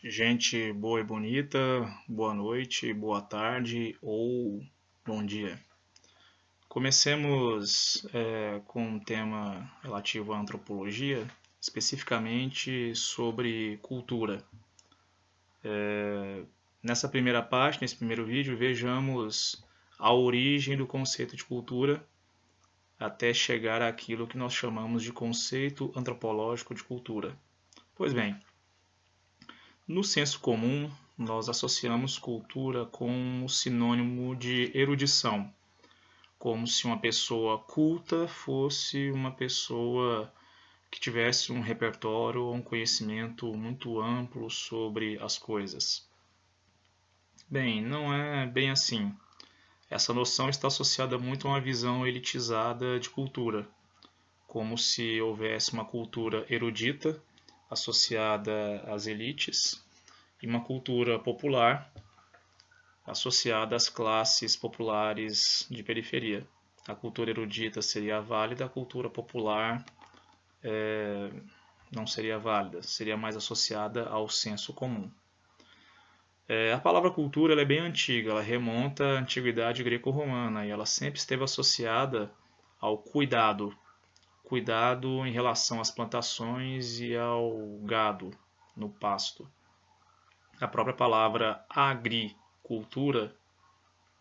Gente boa e bonita, boa noite, boa tarde ou bom dia. Comecemos com um tema relativo à antropologia, especificamente sobre cultura. Nessa primeira parte, nesse primeiro vídeo, vejamos a origem do conceito de cultura até chegar àquilo que nós chamamos de conceito antropológico de cultura. Pois bem, no senso comum, nós associamos cultura com o sinônimo de erudição, como se uma pessoa culta fosse uma pessoa que tivesse um repertório ou um conhecimento muito amplo sobre as coisas. Bem, não é bem assim. Essa noção está associada muito a uma visão elitizada de cultura, como se houvesse uma cultura erudita associada às elites e uma cultura popular associada às classes populares de periferia. A cultura erudita seria válida, a cultura popular não seria válida, seria mais associada ao senso comum. A palavra cultura é bem antiga, ela remonta à antiguidade greco-romana e ela sempre esteve associada ao cuidado, cuidado em relação às plantações e ao gado no pasto. A própria palavra agricultura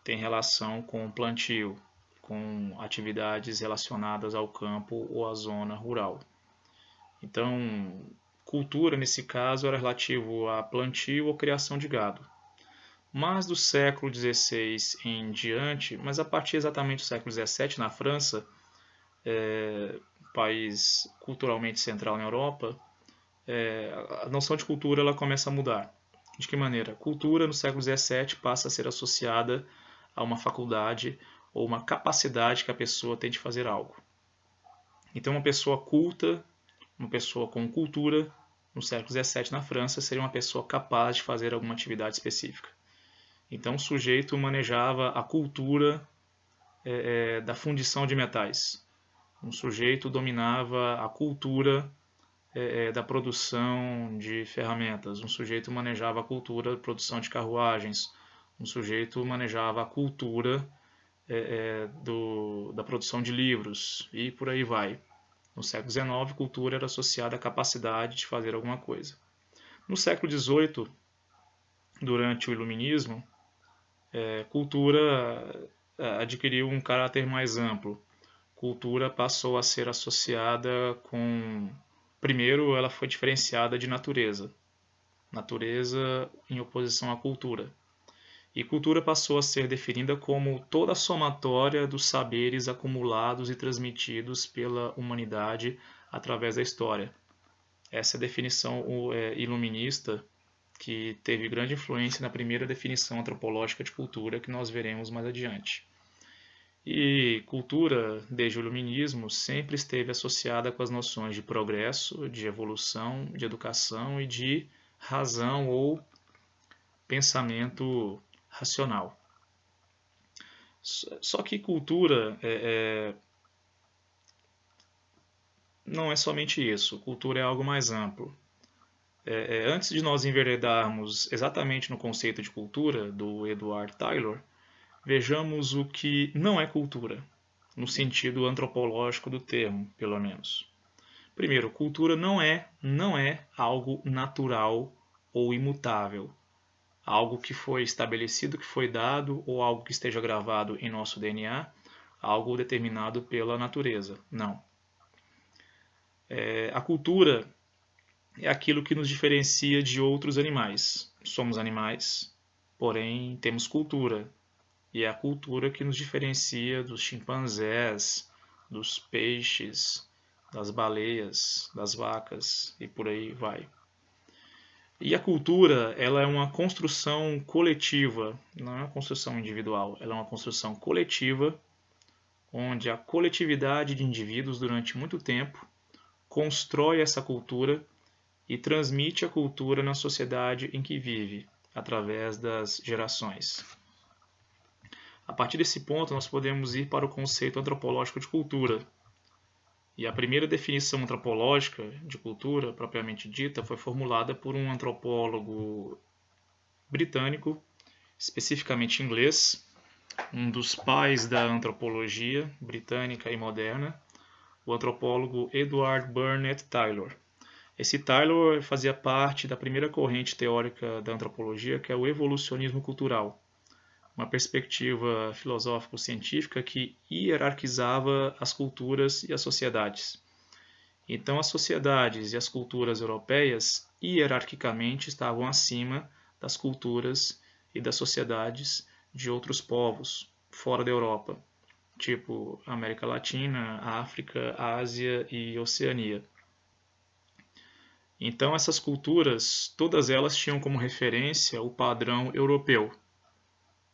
tem relação com o plantio, com atividades relacionadas ao campo ou à zona rural. Então, cultura nesse caso era relativo a plantio ou criação de gado. Mas do século XVI em diante, mas a partir exatamente do século XVII na França, país culturalmente central na Europa, a noção de cultura ela começa a mudar. De que maneira? Cultura no século XVII passa a ser associada a uma faculdade ou uma capacidade que a pessoa tem de fazer algo. Então, uma pessoa culta, uma pessoa com cultura, no século XVII na França, seria uma pessoa capaz de fazer alguma atividade específica. Então, o sujeito manejava a cultura da fundição de metais. Um sujeito dominava a cultura da produção de ferramentas. Um sujeito manejava a cultura da produção de carruagens. Um sujeito manejava a cultura da produção de livros e por aí vai. No século XIX, cultura era associada à capacidade de fazer alguma coisa. No século XVIII, durante o Iluminismo, cultura adquiriu um caráter mais amplo. Cultura passou a ser associada com... Primeiro, ela foi diferenciada de natureza. Natureza em oposição à cultura. E cultura passou a ser definida como toda a somatória dos saberes acumulados e transmitidos pela humanidade através da história. Essa é a definição iluminista que teve grande influência na primeira definição antropológica de cultura que nós veremos mais adiante. E cultura, desde o iluminismo, sempre esteve associada com as noções de progresso, de evolução, de educação e de razão ou pensamento racional. Só que cultura não é somente isso. Cultura é algo mais amplo. Antes de nós enveredarmos exatamente no conceito de cultura do Edward Taylor, vejamos o que não é cultura, no sentido antropológico do termo, pelo menos. Primeiro, cultura não é algo natural ou imutável. Algo que foi estabelecido, que foi dado, ou algo que esteja gravado em nosso DNA, algo determinado pela natureza. Não. A cultura é aquilo que nos diferencia de outros animais. Somos animais, porém temos cultura. E é a cultura que nos diferencia dos chimpanzés, dos peixes, das baleias, das vacas e por aí vai. E a cultura, ela é uma construção coletiva, não é uma construção individual, ela é uma construção coletiva, onde a coletividade de indivíduos durante muito tempo constrói essa cultura e transmite a cultura na sociedade em que vive, através das gerações. A partir desse ponto, nós podemos ir para o conceito antropológico de cultura. E a primeira definição antropológica de cultura, propriamente dita, foi formulada por um antropólogo britânico, especificamente inglês, um dos pais da antropologia britânica e moderna, o antropólogo Edward Burnett Tylor. Esse Tylor fazia parte da primeira corrente teórica da antropologia, que é o evolucionismo cultural, uma perspectiva filosófico-científica que hierarquizava as culturas e as sociedades. Então, as sociedades e as culturas europeias hierarquicamente estavam acima das culturas e das sociedades de outros povos fora da Europa, tipo América Latina, África, Ásia e Oceania. Então, essas culturas, todas elas tinham como referência o padrão europeu,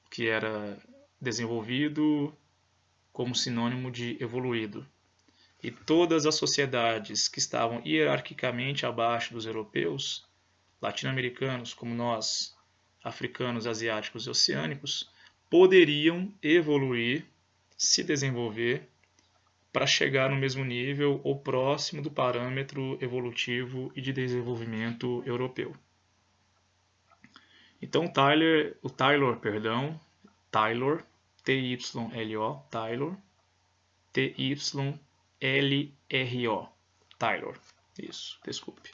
que era desenvolvido como sinônimo de evoluído. E todas as sociedades que estavam hierarquicamente abaixo dos europeus, latino-americanos como nós, africanos, asiáticos e oceânicos, poderiam evoluir, se desenvolver, para chegar no mesmo nível ou próximo do parâmetro evolutivo e de desenvolvimento europeu. Então o Tylor, T-Y-L-O, Tylor, T-Y-L-R-O, Tylor, isso, desculpe.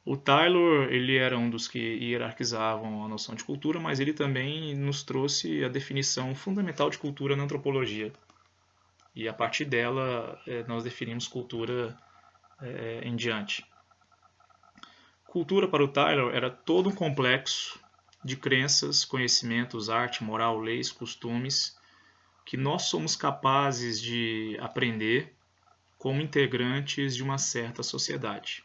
O Tylor, ele era um dos que hierarquizavam a noção de cultura, mas ele também nos trouxe a definição fundamental de cultura na antropologia. E a partir dela, nós definimos cultura em diante. Cultura para o Tylor era todo um complexo de crenças, conhecimentos, arte, moral, leis, costumes, que nós somos capazes de aprender como integrantes de uma certa sociedade.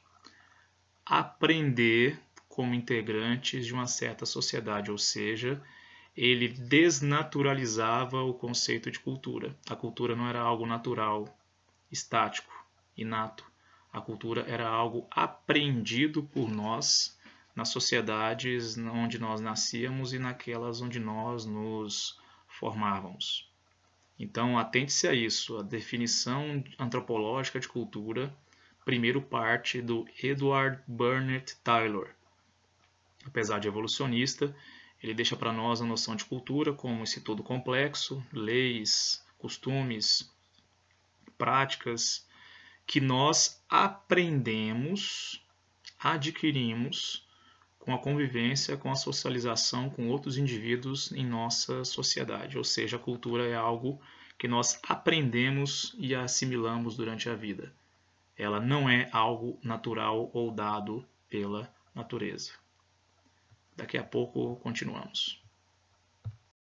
Aprender como integrantes de uma certa sociedade, ou seja, ele desnaturalizava o conceito de cultura. A cultura não era algo natural, estático, inato. A cultura era algo aprendido por nós nas sociedades onde nós nascíamos e naquelas onde nós nos formávamos. Então, atente-se a isso. A definição antropológica de cultura primeiro parte do Edward Burnett Tylor. Apesar de evolucionista, ele deixa para nós a noção de cultura como esse todo complexo, leis, costumes, práticas, que nós aprendemos, adquirimos com a convivência, com a socialização com outros indivíduos em nossa sociedade. Ou seja, a cultura é algo que nós aprendemos e assimilamos durante a vida. Ela não é algo natural ou dado pela natureza. Daqui a pouco continuamos.